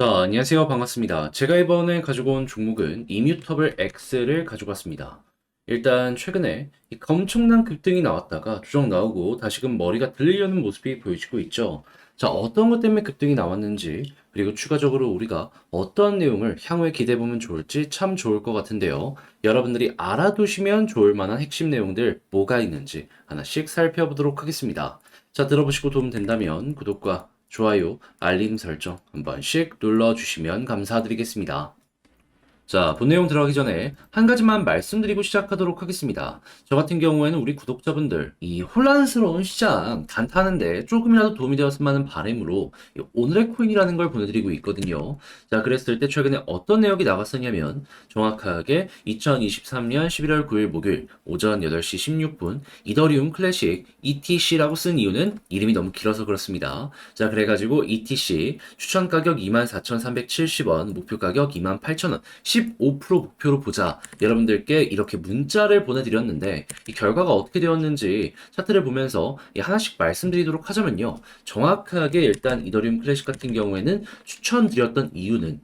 자, 안녕하세요. 반갑습니다. 제가 이번에 가지고 온 종목은 이뮤터블 X를 가지고 왔습니다. 일단 최근에 이 엄청난 급등이 나왔다가 조정 나오고 다시금 머리가 들리려는 모습이 보여지고 있죠. 자, 어떤 것 때문에 급등이 나왔는지, 그리고 추가적으로 우리가 어떤 내용을 향후에 기대해 보면 좋을지 참 좋을 것 같은데요. 여러분들이 알아두시면 좋을 만한 핵심 내용들 뭐가 있는지 하나씩 살펴보도록 하겠습니다. 자, 들어보시고 도움 된다면 구독과 좋아요, 알림 설정 한 번씩 눌러주시면 감사드리겠습니다. 자, 본 내용 들어가기 전에 한 가지만 말씀드리고 시작하도록 하겠습니다. 저 같은 경우에는 우리 구독자분들, 이 혼란스러운 시장 단타하는데 조금이라도 도움이 되었으면 하는 바람으로 이 오늘의 코인이라는 걸 보내드리고 있거든요. 자, 그랬을 때 최근에 어떤 내역이 나갔었냐면 정확하게 2023년 11월 9일 목요일 오전 8시 16분 이더리움 클래식 ETC라고 쓴 이유는 이름이 너무 길어서 그렇습니다. 자, 그래가지고 ETC 추천 가격 24,370원, 목표 가격 28,000원, 15% 목표로 보자. 여러분들께 이렇게 문자를 보내드렸는데 이 결과가 어떻게 되었는지 차트를 보면서 하나씩 말씀드리도록 하자면요. 정확하게 일단 이더리움 클래식 같은 경우에는 추천드렸던 이유는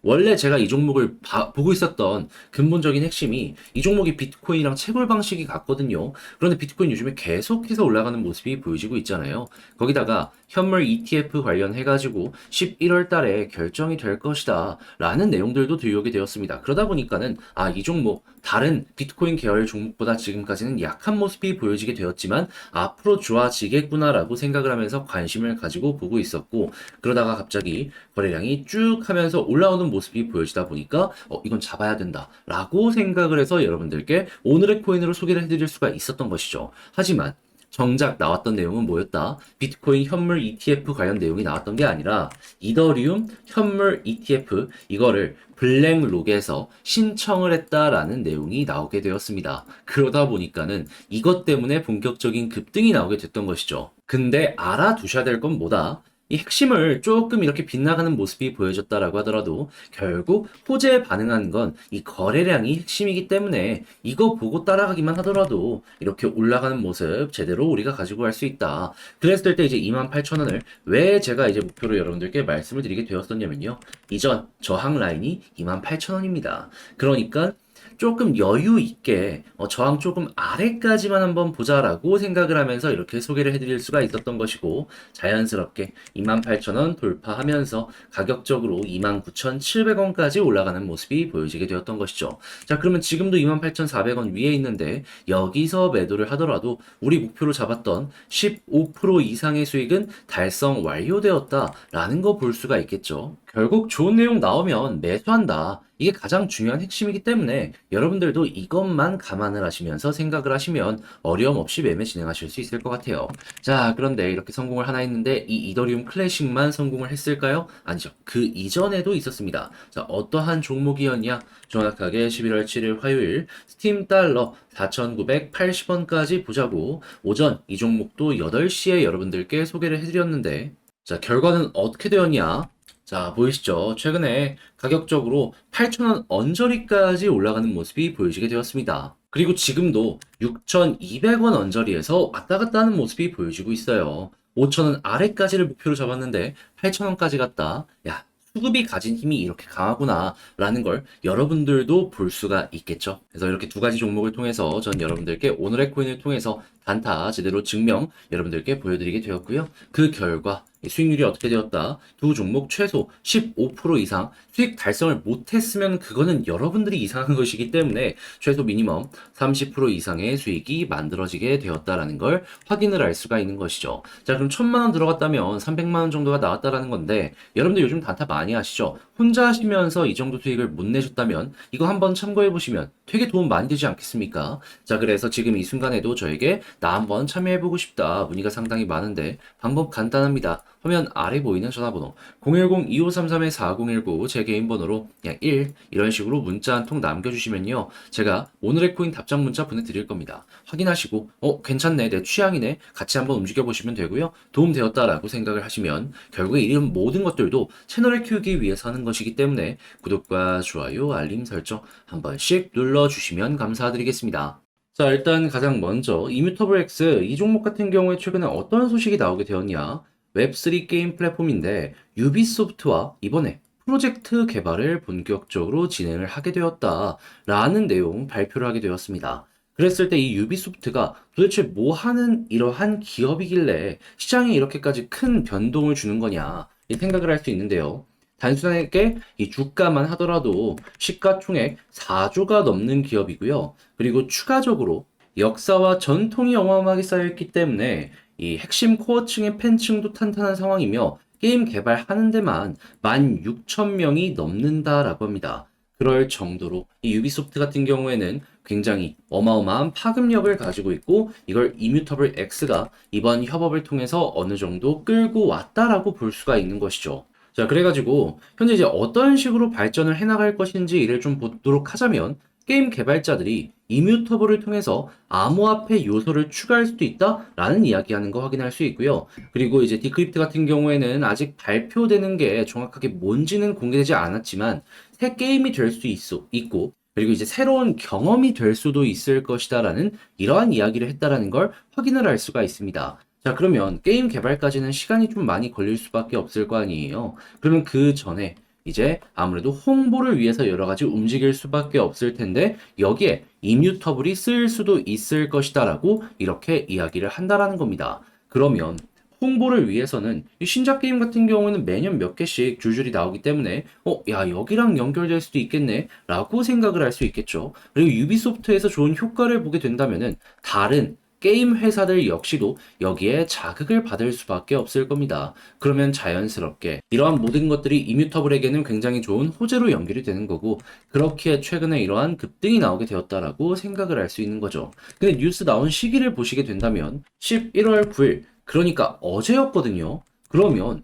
원래 제가 이 종목을 보고 있었던 근본적인 핵심이 이 종목이 비트코인이랑 채굴 방식이 같거든요. 그런데 비트코인 요즘에 계속해서 올라가는 모습이 보여지고 있잖아요. 거기다가 현물 ETF 관련해가지고 11월 달에 결정이 될 것이다 라는 내용들도 들려오게 되었습니다. 그러다 보니까는 이 종목 다른 비트코인 계열 종목보다 지금까지는 약한 모습이 보여지게 되었지만 앞으로 좋아지겠구나라고 생각을 하면서 관심을 가지고 보고 있었고, 그러다가 갑자기 거래량이 쭉 하면서 올라오는 모습이 보여지다 보니까 이건 잡아야 된다라고 생각을 해서 여러분들께 오늘의 코인으로 소개를 해드릴 수가 있었던 것이죠. 하지만 정작 나왔던 내용은 뭐였다? 비트코인 현물 ETF 관련 내용이 나왔던 게 아니라 이더리움 현물 ETF 이거를 블랙록에서 신청을 했다라는 내용이 나오게 되었습니다. 그러다 보니까는 이것 때문에 본격적인 급등이 나오게 됐던 것이죠. 근데 알아두셔야 될 건 뭐다? 이 핵심을 조금 이렇게 빗나가는 모습이 보여졌다라고 하더라도 결국 호재에 반응한 건 이 거래량이 핵심이기 때문에 이거 보고 따라가기만 하더라도 이렇게 올라가는 모습 제대로 우리가 가지고 갈 수 있다. 그랬을 때 이제 28,000원을 왜 제가 이제 목표로 여러분들께 말씀을 드리게 되었었냐면요. 이전 저항 라인이 28,000원입니다. 그러니까 조금 여유 있게 저항 조금 아래까지만 한번 보자라고 생각을 하면서 이렇게 소개를 해드릴 수가 있었던 것이고, 자연스럽게 28,000원 돌파하면서 가격적으로 29,700원까지 올라가는 모습이 보여지게 되었던 것이죠. 자, 그러면 지금도 28,400원 위에 있는데 여기서 매도를 하더라도 우리 목표로 잡았던 15% 이상의 수익은 달성 완료되었다라는 거 볼 수가 있겠죠. 결국 좋은 내용 나오면 매수한다. 이게 가장 중요한 핵심이기 때문에 여러분들도 이것만 감안을 하시면서 생각을 하시면 어려움 없이 매매 진행하실 수 있을 것 같아요. 자, 그런데 이렇게 성공을 하나 했는데 이 이더리움 클래식만 성공을 했을까요? 아니죠. 그 이전에도 있었습니다. 자, 어떠한 종목이었냐? 정확하게 11월 7일 화요일 스팀 달러 4,980원까지 보자고 오전 이 종목도 8시에 여러분들께 소개를 해드렸는데, 자, 결과는 어떻게 되었냐? 자, 보이시죠? 최근에 가격적으로 8,000원 언저리까지 올라가는 모습이 보여지게 되었습니다. 그리고 지금도 6,200원 언저리에서 왔다 갔다 하는 모습이 보여지고 있어요. 5,000원 아래까지를 목표로 잡았는데 8,000원까지 갔다. 야, 수급이 가진 힘이 이렇게 강하구나 라는 걸 여러분들도 볼 수가 있겠죠. 그래서 이렇게 두 가지 종목을 통해서 전 여러분들께 오늘의 코인을 통해서 단타 제대로 증명 여러분들께 보여드리게 되었고요. 그 결과 수익률이 어떻게 되었다? 두 종목 최소 15% 이상 수익 달성을 못했으면 그거는 여러분들이 이상한 것이기 때문에 최소 미니멈 30% 이상의 수익이 만들어지게 되었다라는 걸 확인을 할 수가 있는 것이죠. 자, 그럼 1,000만 원 들어갔다면 300만 원 정도가 나왔다라는 건데, 여러분들 요즘 단타 많이 하시죠? 혼자 하시면서 이 정도 수익을 못 내셨다면 이거 한번 참고해 보시면 되게 도움 많이 되지 않겠습니까? 자, 그래서 지금 이 순간에도 저에게 나 한번 참여해보고 싶다 문의가 상당히 많은데 방법 간단합니다. 화면 아래 보이는 전화번호 010-2533-4019 제 개인 번호로 그냥 1 이런 식으로 문자 한 통 남겨주시면요, 제가 오늘의 코인 답장 문자 보내드릴 겁니다. 확인하시고 괜찮네, 내 취향이네, 같이 한번 움직여 보시면 되고요. 도움 되었다라고 생각을 하시면 결국에 이런 모든 것들도 채널을 키우기 위해서 하는 것이기 때문에 구독과 좋아요, 알림 설정 한 번씩 눌러주시면 감사드리겠습니다. 자, 일단 가장 먼저 이뮤터블 X 이 종목 같은 경우에 최근에 어떤 소식이 나오게 되었냐? 웹3 게임 플랫폼인데 유비소프트와 이번에 프로젝트 개발을 본격적으로 진행을 하게 되었다라는 내용 발표를 하게 되었습니다. 그랬을 때 이 유비소프트가 도대체 뭐 하는 이러한 기업이길래 시장에 이렇게까지 큰 변동을 주는 거냐 이 생각을 할 수 있는데요. 단순하게 이 주가만 하더라도 시가총액 4조가 넘는 기업이고요. 그리고 추가적으로 역사와 전통이 어마어마하게 쌓여있기 때문에 이 핵심 코어층의 팬층도 탄탄한 상황이며 게임 개발하는 데만 16,000명이 넘는다라고 합니다. 그럴 정도로 이 유비소프트 같은 경우에는 굉장히 어마어마한 파급력을 가지고 있고 이걸 이뮤터블 X가 이번 협업을 통해서 어느 정도 끌고 왔다라고 볼 수가 있는 것이죠. 자, 그래가지고 현재 이제 어떤 식으로 발전을 해나갈 것인지를 좀 보도록 하자면 게임 개발자들이 이뮤터블을 통해서 암호화폐 요소를 추가할 수도 있다라는 이야기하는 거 확인할 수 있고요. 그리고 이제 디크립트 같은 경우에는 아직 발표되는 게 정확하게 뭔지는 공개되지 않았지만 새 게임이 될 수 있고 그리고 이제 새로운 경험이 될 수도 있을 것이다라는 이러한 이야기를 했다라는 걸 확인을 할 수가 있습니다. 자, 그러면 게임 개발까지는 시간이 좀 많이 걸릴 수밖에 없을 거 아니에요. 그러면 그 전에 이제 아무래도 홍보를 위해서 여러 가지 움직일 수밖에 없을 텐데 여기에 이뮤터블이 쓰일 수도 있을 것이다라고 이렇게 이야기를 한다라는 겁니다. 그러면 홍보를 위해서는 이 신작 게임 같은 경우는 매년 몇 개씩 줄줄이 나오기 때문에 야, 여기랑 연결될 수도 있겠네 라고 생각을 할 수 있겠죠. 그리고 유비소프트에서 좋은 효과를 보게 된다면은 다른 게임 회사들 역시도 여기에 자극을 받을 수밖에 없을 겁니다. 그러면 자연스럽게 이러한 모든 것들이 이뮤터블에게는 굉장히 좋은 호재로 연결이 되는 거고 그렇기에 최근에 이러한 급등이 나오게 되었다라고 생각을 할 수 있는 거죠. 근데 뉴스 나온 시기를 보시게 된다면 11월 9일 그러니까 어제였거든요. 그러면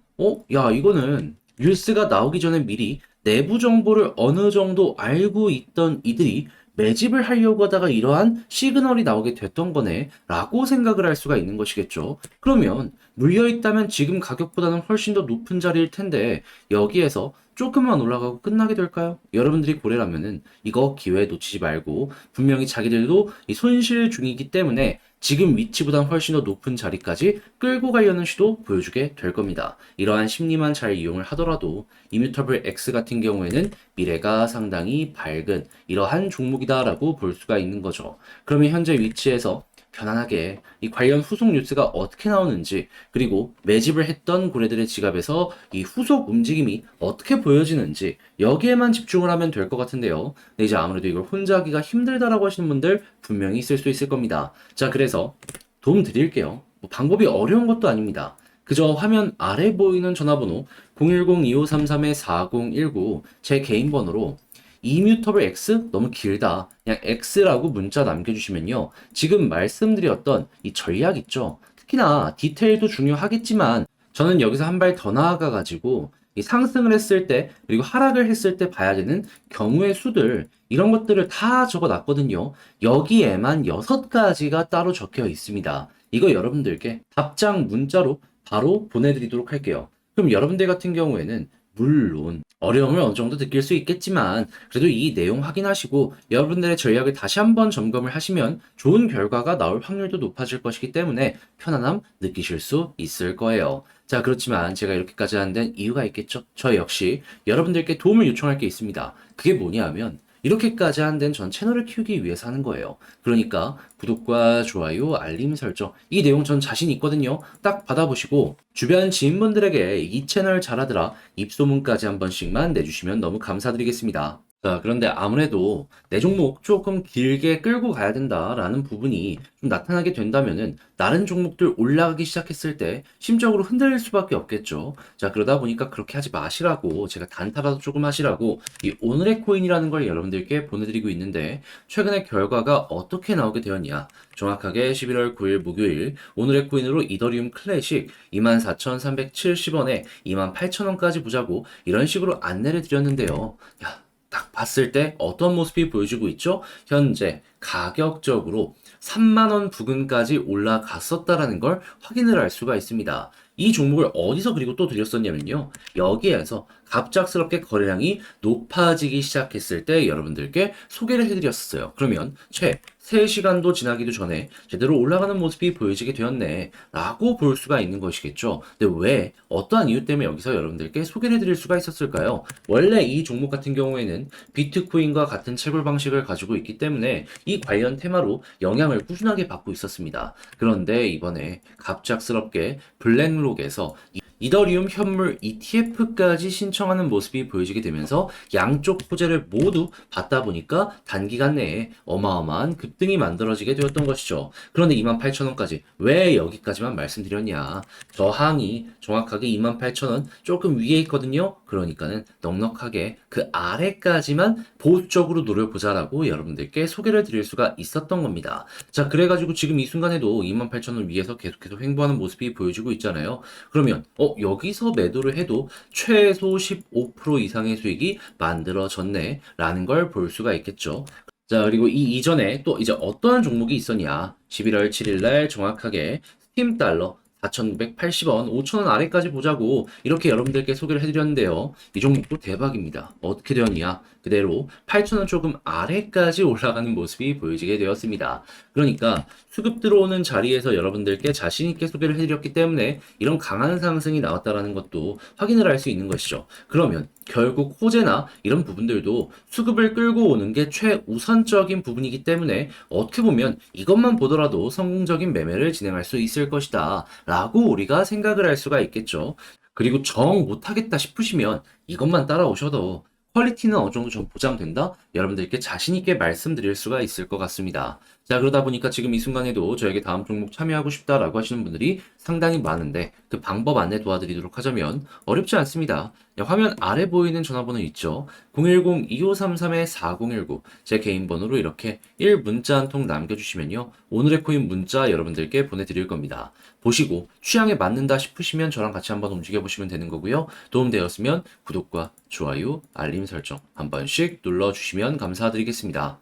야, 이거는 뉴스가 나오기 전에 미리 내부 정보를 어느 정도 알고 있던 이들이 매집을 하려고 하다가 이러한 시그널이 나오게 됐던 거네 라고 생각을 할 수가 있는 것이겠죠. 그러면 물려있다면 지금 가격보다는 훨씬 더 높은 자리일 텐데 여기에서 조금만 올라가고 끝나게 될까요? 여러분들이 고래라면은 이거 기회 놓치지 말고 분명히 자기들도 이 손실 중이기 때문에 지금 위치보다 훨씬 더 높은 자리까지 끌고 가려는 시도 보여주게 될 겁니다. 이러한 심리만 잘 이용을 하더라도 이뮤터블 X 같은 경우에는 미래가 상당히 밝은 이러한 종목이다라고 볼 수가 있는 거죠. 그러면 현재 위치에서 편안하게 이 관련 후속 뉴스가 어떻게 나오는지 그리고 매집을 했던 고래들의 지갑에서 이 후속 움직임이 어떻게 보여지는지 여기에만 집중을 하면 될 것 같은데요. 근데 이제 아무래도 이걸 혼자 하기가 힘들다라고 하시는 분들 분명히 있을 수 있을 겁니다. 자, 그래서 도움 드릴게요. 뭐 방법이 어려운 것도 아닙니다. 그저 화면 아래 보이는 전화번호 010-2533-4019 제 개인 번호로 이뮤터블 X 너무 길다. 그냥 X라고 문자 남겨주시면요. 지금 말씀드렸던 이 전략 있죠. 특히나 디테일도 중요하겠지만 저는 여기서 한 발 더 나아가가지고 이 상승을 했을 때 그리고 하락을 했을 때 봐야 되는 경우의 수들 이런 것들을 다 적어놨거든요. 여기에만 6가지가 따로 적혀 있습니다. 이거 여러분들께 답장 문자로 바로 보내드리도록 할게요. 그럼 여러분들 같은 경우에는 물론 어려움을 어느 정도 느낄 수 있겠지만 그래도 이 내용 확인하시고 여러분들의 전략을 다시 한번 점검을 하시면 좋은 결과가 나올 확률도 높아질 것이기 때문에 편안함 느끼실 수 있을 거예요. 자, 그렇지만 제가 이렇게까지 하는 데는 이유가 있겠죠. 저 역시 여러분들께 도움을 요청할 게 있습니다. 그게 뭐냐 하면 이렇게까지 한 데는 전 채널을 키우기 위해서 하는 거예요. 그러니까 구독과 좋아요, 알림 설정 이 내용 전 자신 있거든요. 딱 받아보시고 주변 지인분들에게 이 채널 잘하더라 입소문까지 한 번씩만 내주시면 너무 감사드리겠습니다. 자, 그런데 아무래도 내 종목 조금 길게 끌고 가야 된다라는 부분이 좀 나타나게 된다면은 다른 종목들 올라가기 시작했을 때 심적으로 흔들릴 수밖에 없겠죠. 자, 그러다 보니까 그렇게 하지 마시라고 제가 단타라도 조금 하시라고 이 오늘의 코인이라는 걸 여러분들께 보내드리고 있는데 최근에 결과가 어떻게 나오게 되었냐. 정확하게 11월 9일 목요일 오늘의 코인으로 이더리움 클래식 24,370원에 28,000원까지 보자고 이런 식으로 안내를 드렸는데요. 야, 딱 봤을 때 어떤 모습이 보여지고 있죠? 현재 가격적으로 3만원 부근까지 올라갔었다라는 걸 확인을 할 수가 있습니다. 이 종목을 어디서 그리고 또 드렸었냐면요. 여기에서 갑작스럽게 거래량이 높아지기 시작했을 때 여러분들께 소개를 해드렸어요. 그러면 최 3시간도 지나기도 전에 제대로 올라가는 모습이 보여지게 되었네 라고 볼 수가 있는 것이겠죠. 근데 왜 어떠한 이유 때문에 여기서 여러분들께 소개를 해드릴 수가 있었을까요? 원래 이 종목 같은 경우에는 비트코인과 같은 채굴 방식을 가지고 있기 때문에 이 관련 테마로 영향을 꾸준하게 받고 있었습니다. 그런데 이번에 갑작스럽게 블랙록에서 이더리움 현물 ETF까지 신청하는 모습이 보여지게 되면서 양쪽 호재를 모두 받다 보니까 단기간 내에 어마어마한 급등이 만들어지게 되었던 것이죠. 그런데 28,000원까지 왜 여기까지만 말씀드렸냐? 저항이 정확하게 28,000원 조금 위에 있거든요. 그러니까는 넉넉하게 그 아래까지만 보수적으로 노려보자라고 여러분들께 소개를 드릴 수가 있었던 겁니다. 자, 그래가지고 지금 이 순간에도 28,000원 위에서 계속해서 횡보하는 모습이 보여지고 있잖아요. 그러면 여기서 매도를 해도 최소 15% 이상의 수익이 만들어졌네 라는 걸 볼 수가 있겠죠. 자, 그리고 이 이전에 또 이제 어떠한 종목이 있었냐? 11월 7일 날 정확하게 스팀 달러 4,980원, 5,000원 아래까지 보자고 이렇게 여러분들께 소개를 해드렸는데요. 이 종목도 대박입니다. 어떻게 되었냐? 그대로 8,000원 조금 아래까지 올라가는 모습이 보여지게 되었습니다. 그러니까 수급 들어오는 자리에서 여러분들께 자신 있게 소개를 해드렸기 때문에 이런 강한 상승이 나왔다라는 것도 확인을 할 수 있는 것이죠. 그러면 결국 호재나 이런 부분들도 수급을 끌고 오는 게 최우선적인 부분이기 때문에 어떻게 보면 이것만 보더라도 성공적인 매매를 진행할 수 있을 것이다 라고 우리가 생각을 할 수가 있겠죠. 그리고 정 못하겠다 싶으시면 이것만 따라오셔도 퀄리티는 어느 정도 좀 보장된다? 여러분들께 자신있게 말씀드릴 수가 있을 것 같습니다. 자, 그러다 보니까 지금 이 순간에도 저에게 다음 종목 참여하고 싶다라고 하시는 분들이 상당히 많은데 그 방법 안내 도와드리도록 하자면 어렵지 않습니다. 화면 아래 보이는 전화번호 있죠? 010-2533-4019 제 개인 번호로 이렇게 1문자 한 통 남겨주시면요. 오늘의 코인 문자 여러분들께 보내드릴 겁니다. 보시고 취향에 맞는다 싶으시면 저랑 같이 한번 움직여보시면 되는 거고요. 도움되었으면 구독과 좋아요, 알림 설정 한 번씩 눌러주시면 감사드리겠습니다.